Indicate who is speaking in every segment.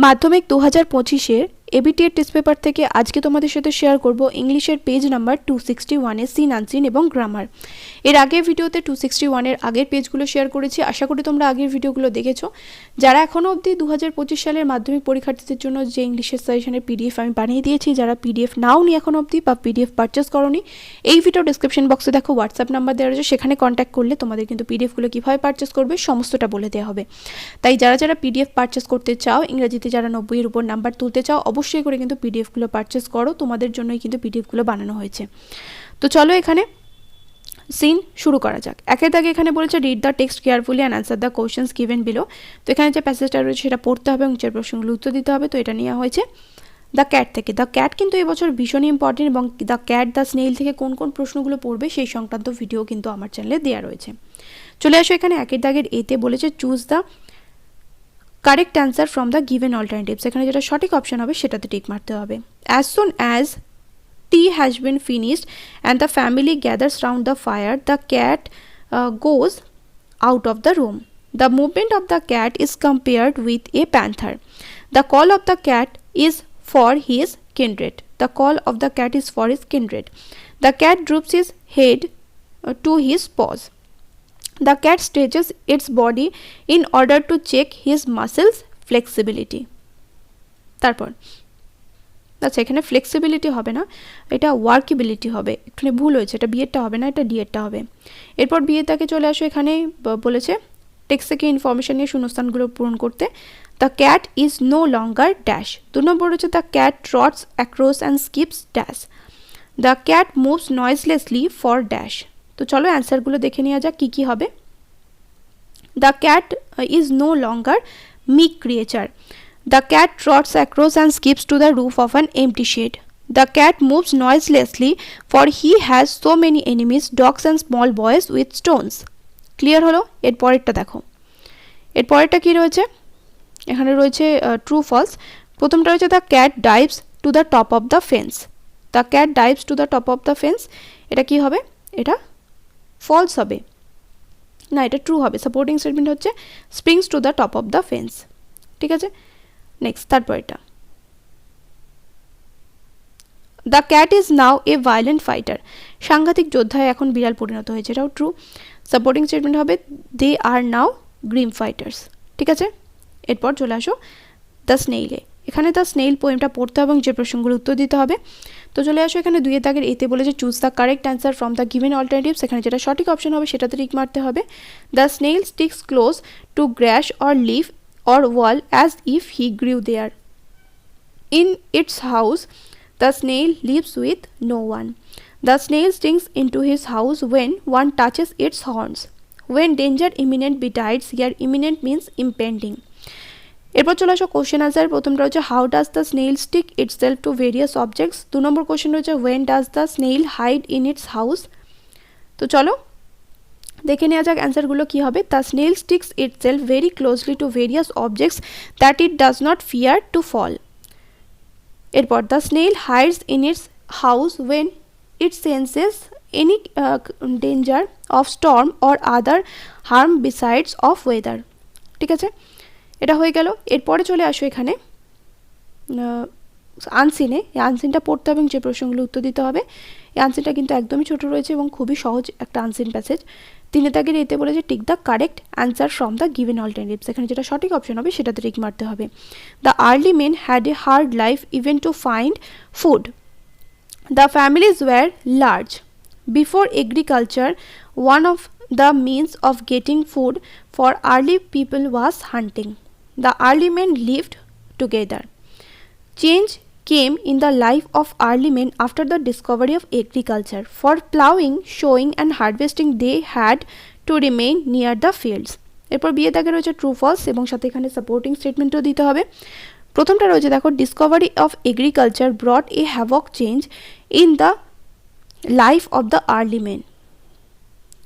Speaker 1: মাধ্যমিক 2025-এর ABTA test paper থেকে আজকে তোমাদের সাথে শেয়ার করব ইংলিশের পেজ নাম্বার 261 এর সিন আনসিন এবং গ্রামার। এর আগের ভিডিওতে 261 এর আগের পেজগুলো শেয়ার করেছি, আশা করি তোমরা আগের ভিডিওগুলো দেখেছো। যারা এখনো অবধি 2025 সালের মাধ্যমিক পরীক্ষার্থীদের জন্য যে ইংলিশের সাজেশনের PDF আমি বানিয়ে দিয়েছি, যারা PDF নাওনি এখনো অবধি বা PDF পারচেজ করোনি, এই ভিডিও ডেসক্রিপশন বক্সে দেখো হোয়াটসঅ্যাপ নাম্বার দেওয়া রয়েছে, সেখানে কন্ট্যাক্ট করলে তোমাদের কিন্তু PDFগুলো কীভাবে পারচেজ করবে সমস্তটা বলে দেওয়া হবে। তাই যারা যারা PDF পারচেজ করতে চাও, ইংরেজিতে যারা 90 এর উপর নাম্বার তুলতে চাও, অবশ্যই করে কিন্তু PDFগুলো পারচেজ করো, তোমাদের জন্যই কিন্তু PDFগুলো বানানো হয়েছে। তো চলো এখানে সিন শুরু করা যাক। একের দাগে এখানে বলেছে read the text carefully and answer the questions given below. তো এখানে যে প্যাসেজটা রয়েছে সেটা পড়তে হবে এবং যে প্রশ্নগুলো উত্তর দিতে হবে। তো এটা নেওয়া হয়েছে দ্য ক্যাট থেকে। দ্য ক্যাট কিন্তু এবছর ভীষণই ইম্পর্টেন্ট এবং দ্য ক্যাট দ্য স্নেইল থেকে কোন কোন প্রশ্নগুলো পড়বে সেই সংক্রান্ত ভিডিও কিন্তু আমার চ্যানেলে দেওয়া রয়েছে। চলে আসো এখানে একের দাগের এতে বলেছে choose the correct answer from the given alternatives. এখানে যেটা সঠিক অপশন হবে সেটাতে টিক মারতে হবে। As soon as tea has been finished and the family gathers round the fire, the cat goes out of the room. The movement of the cat is compared with a panther. The call of the cat is for his kindred. The call of the cat is for his kindred. The cat droops his head to his paws. The cat stretches its body in order to check his muscles flexibility. তারপর আচ্ছা, এখানে flexibility হবে না, এটা ওয়ার্কেবিলিটি হবে, একটুখানি ভুল হয়েছে, এটা বিয়েরটা হবে না, এটা ডিএরটা হবে। এরপর বিয়ের তাকে চলে আসো, এখানে বলেছে টেক্সট থেকে ইনফরমেশন নিয়ে শূন্যস্থানগুলো পূরণ করতে। The cat is no longer dash. 2 নম্বর হচ্ছে the cat trots across and skips dash. The cat moves noiselessly for dash. তো চলো অ্যান্সারগুলো দেখে নেওয়া যাক কী কী হবে। The cat is no longer meek creature. The cat trots across and skips to the roof of an empty shed. The cat moves noiselessly for he has so many enemies, dogs and small boys with stones. Clear হলো? এর পরেরটা দেখো, এর পরেরটা কী রয়েছে, এখানে রয়েছে true false. প্রথমটা রয়েছে the cat dives to the top of the fence. The cat dives to the top of the fence, এটা কি হবে? এটা ফলস হবে না, এটা ট্রু হবে। সাপোর্টিং স্টেটমেন্ট হচ্ছে springs two the top of the fence. ঠিক আছে, নেক্সট তারপর এটা the cat is now A violent fighter. সাংঘাতিক যোদ্ধায় এখন বিড়াল পরিণত হয়েছে, এটাও ট্রু। সাপোর্টিং স্টেটমেন্ট হবে দে আর নাও গ্রিম ফাইটার্স। ঠিক আছে, এরপর চলে আসো দ্য স্নেইলে। এখানে দ্য স্নেইল পোয়েমটা পড়তে হবে এবং যে প্রশ্নগুলো উত্তর দিতে হবে। তো চলে আসো এখানে 2 এর দাগের এতে বলেছে choose the correct answer from the given alternatives. এখানে যেটা সঠিক অপশন হবে সেটাতে টিক মারতে হবে। The snail sticks close to grass or leaf or wall as if he grew there. In its house, the snail lives with no one. The snail stings into his house when one touches its horns. When danger imminent betides, here imminent means impending. এরপর চলে আসো question answer. প্রথমটা হচ্ছে how does the snail stick itself to various objects. 2 নম্বর question রয়েছে when does the snail hide in its house. তো চলো দেখে নেওয়া যাক অ্যান্সারগুলো কী হবে। The snail sticks itself very closely to various objects that it does not fear to fall. এরপর the snail hides in its house when it senses any danger of storm or other harm besides of weather. ঠিক আছে, এটা হয়ে গেল। এরপরে চলে আসো এখানে আনসিনে। এই আনসিনটা পড়তে হবে এবং যে প্রশ্নগুলো উত্তর দিতে হবে। এই আনসিনটা কিন্তু একদমই ছোট রয়েছে এবং খুবই সহজ একটা আনসিন প্যাসেজ। 3 দাগের এতে বলেছে tick the correct answer from the given alternatives. এখানে যেটা সঠিক অপশন হবে সেটাতে টিক মারতে হবে। The early men had a hard life even to find food. The families were large. Before agriculture one of the means of getting food for early people was hunting. The early men lived together. Change came in the life of early men after the discovery of agriculture. For plowing, sowing and harvesting they had to remain near the fields. এরপর বিয়ে দাগে রয়েছে true false এবং সাথে এখানে supporting স্টেটমেন্টও দিতে হবে। প্রথমটা রয়েছে দেখো discovery of agriculture brought a havoc change in the life of the early men.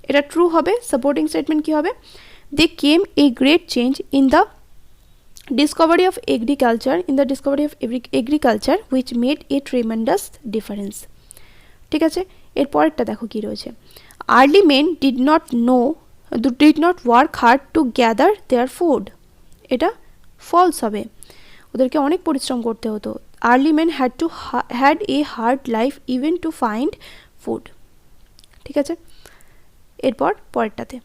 Speaker 1: এটা ট্রু হবে। সাপোর্টিং স্টেটমেন্ট কী হবে? They came a great change in the discovery of agriculture which made a tremendous difference. ঠিক আছে, এর পরেরটা দেখো কি রয়েছে। early men did not work hard to gather their food. এটা false হবে। ওদেরকে অনেক পরিশ্রম করতে হতো। Early men had a hard life even to find food. ঠিক আছে, এরপর পরেরটাতে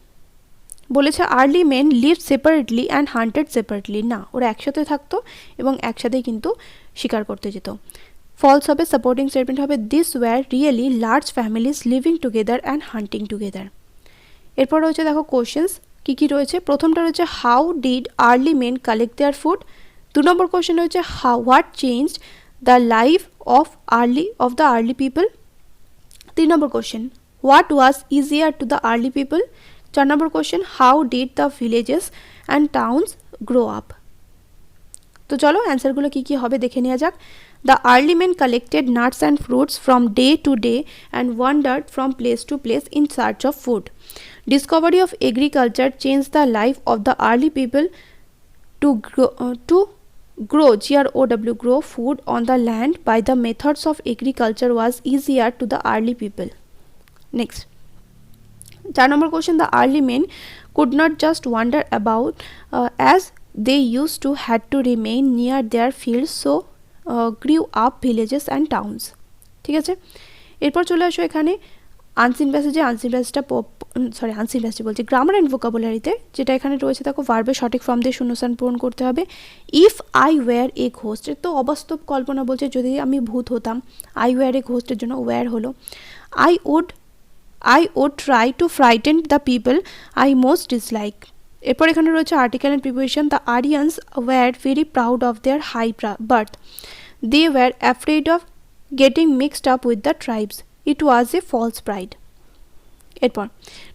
Speaker 1: বলেছে early men live separately and hunted separately. না, ওরা একসাথে থাকতো এবং একসাথেই কিন্তু শিকার করতে যেত। ফলস হবে, সাপোর্টিং স্টেটমেন্ট হবে this were really large families living together and hunting together. এরপর রয়েছে দেখো কোশ্চেন্স কী কী রয়েছে। প্রথমটা রয়েছে how did early men collect their food. 2 নম্বর কোশ্চেন রয়েছে what changed the life of the early people. 3 নম্বর question what was easier to the early people. 4 নম্বর question how did the villages and towns grow up. তো চলো অ্যান্সারগুলো কী কী হবে দেখে নেওয়া যাক। The early men collected nuts and fruits from day to day and wandered from place to place in search of food. Discovery of agriculture changed the life of the early people to grow food on the land by the methods of agriculture was easier to the early people. Next. 4 number question, the early men could not just wander about as they used to had to remain near their fields, so grew up villages and towns. ঠিক আছে, এরপর চলে আসো এখানে unseen প্যাসেজে। Unseen passage বলছি grammar and ভোকাবুলারিতে, যেটা এখানে রয়েছে দেখো ভার্বের সঠিক ফর্ম দিয়ে শূন্যস্থান পূরণ করতে হবে। If I were a ghost, তো অবাস্তব কল্পনা বলছে যদি আমি ভূত হতাম। আই ওয়্যার এ ঘোস্টের জন্য ওয়্যার হলো I would try to frighten the people I most dislike. এরপর এখানে রয়েছে article and preposition. The Aryans were very proud of their high birth. They were afraid of getting mixed up with the tribes. It was a false pride. এরপর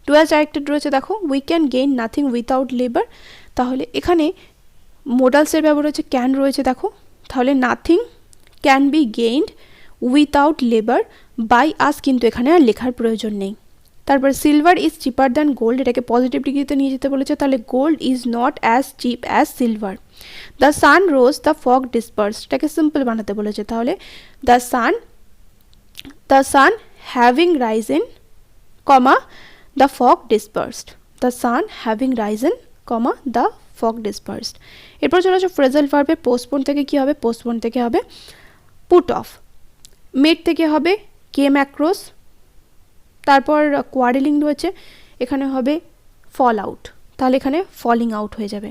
Speaker 1: two as directed রয়েছে দেখো we can gain nothing without labour. তাহলে এখানে মোডালসের ব্যবহার রয়েছে can রয়েছে দেখো, তাহলে nothing can be gained without labour by us, কিন্তু এখানে আর লেখার প্রয়োজন নেই। তারপর silver is cheaper than gold, এটাকে পজিটিভ ডিগ্রিতে নিয়ে যেতে বলেছে, তাহলে gold is not as cheap as silver. The sun rose the fog dispersed, এটাকে সিম্পল বানাতে বলেছে, তাহলে the sun having risen comma the fog dispersed. The sun having risen comma the fog dispersed. এরপর চলে আসো ফ্রেজাল ভার্বে। পোস্টপোন থেকে কি হবে, পোস্টপোন থেকে হবে পুট অফ। মেড থেকে হবে কেম অ্যাক্রস। তারপর কোয়ারেলিং রয়েছে, এখানে হবে ফল আউট, তাহলে এখানে ফলিং আউট হয়ে যাবে।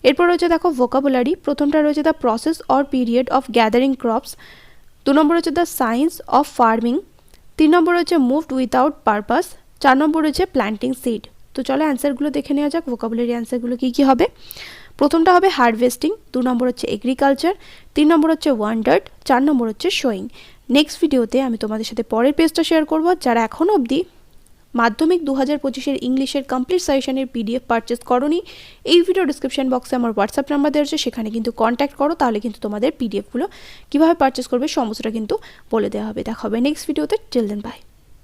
Speaker 1: এরপর রয়েছে দেখো ভোকাবুলারি। প্রথমটা রয়েছে the process or period of gathering crops. 2 নম্বর রয়েছে দ্য সায়েন্স অফ ফার্মিং। 3 নম্বর রয়েছে মুভড উইথাউট পারপাস। 4 নম্বর রয়েছে প্ল্যান্টিং সিড। তো চলো অ্যান্সারগুলো দেখে নেওয়া যাক। ভোকাবুলারি অ্যান্সারগুলো কী কী হবে। প্রথমটা হবে হারভেস্টিং, 2 নম্বর হচ্ছে এগ্রিকালচার, 3 নম্বর হচ্ছে ওয়ান্ডার্ড, 4 নম্বর হচ্ছে শোয়িং। নেক্সট ভিডিওতে আমি তোমাদের সাথে পরের পেজটা শেয়ার করব। যারা এখনও অবধি মাধ্যমিক 2025-এর ইংলিশের কমপ্লিট সাজেশনের PDF পারচেস করোনি, এই ভিডিও ডিসক্রিপশন বক্সে আমার হোয়াটসঅ্যাপ নাম্বার দেওয়া আছে, সেখানে কিন্তু কন্ট্যাক্ট করো, তাহলে কিন্তু তোমাদের PDFগুলো কীভাবে পারচেস করবে সমস্তটা কিন্তু বলে দেওয়া হবে। দেখা হবে নেক্সট ভিডিওতে। Till then by.